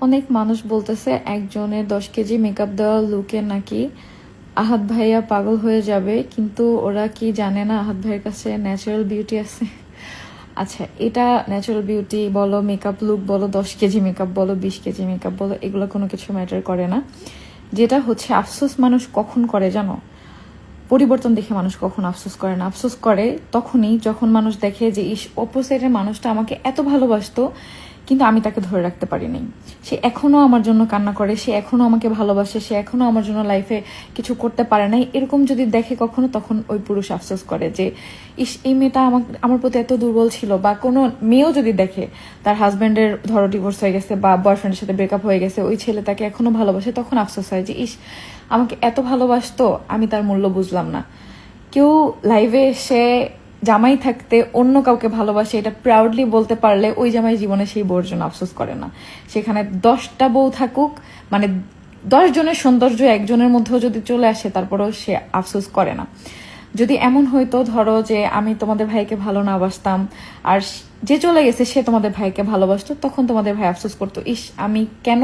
অনেক মানুষ বলতেছে একজনের 10 কেজি মেকআপ দেওয়া লুকে নাকি আহাদ ভাইয়া পাগল হয়ে যাবে, কিন্তু ওরা কি জানে না আহাদ ভাইয়ের কাছে ন্যাচারাল বিউটি আছে। আচ্ছা, এটা ন্যাচারাল বিউটি বলো, মেকআপ লুক বলো, 10 কেজি মেকআপ বলো, 20 কেজি মেকআপ বলো, এগুলো কোনো কিছু ম্যাটার করে না। যেটা হচ্ছে আফসোস মানুষ কখন করে জানো? পরিবর্তন দেখে মানুষ কখন আফসোস করে না, আফসোস করে তখনই যখন মানুষ দেখে যে ইস অপোজিটের মানুষটা আমাকে এত ভালোবাসতো কিন্তু আমি তাকে ধরে রাখতে পারিনি। সে এখনো আমার জন্য কান্না করে, সে এখনো আমাকে ভালোবাসে, সে এখনো আমার জন্য লাইফে কিছু করতে পারে নাই, এরকম যদি দেখে কখনো, তখন ওই পুরুষ আফসোস করে যে ইস এই মেয়েটা আমার প্রতি এত দুর্বল ছিল। বা কোনো মেয়েও যদি দেখে তার হাজব্যান্ডের ধরো ডিভোর্স হয়ে গেছে বা বয়ফ্রেন্ডের সাথে ব্রেকআপ হয়ে গেছে, ওই ছেলে তাকে এখনো ভালোবাসে, তখন আফসোস হয় যে ইস আমাকে এত ভালোবাসতো, আমি তার মূল্য বুঝলাম না। কেউ লাইভে এসে জামাই থাকতে অন্য কাউকে ভালোবাসে এটা প্রাউডলি বলতে পারলে ওই জামাই জীবনে সেই বউর জন্য আফসোস করে না। সেখানে 10টা বউ থাকুক, মানে 10 জনের সৌন্দর্য একজনের মধ্যেও যদি চলে আসে তারপরেও সে আফসোস করে না। যদি এমন হইতো ধরো যে আমি তোমাদের ভাইকে ভালো না বাসতাম আর যে চলে গেছে সে তোমাদের ভাইকে ভালোবাসতো, তখন তোমাদের ভাই আফসোস করতো ইস আমি কেন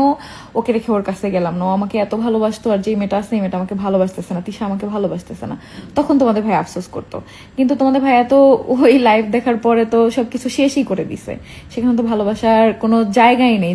ওকে রেখে ওর কাছে গেলাম না, ও আমাকে এত ভালোবাসতো আর যে মেয়েটা আছে এই মেয়েটা আমাকে ভালোবাসতেছে না, তিশা আমাকে ভালোবাসতেছে না, তখন তোমাদের ভাই আফসোস করতো। কিন্তু তোমাদের ভাই এত ওই লাইভ দেখার পরে তো সবকিছু শেষই করে দিছে, সেখানে তো ভালোবাসার কোনো জায়গাই নেই।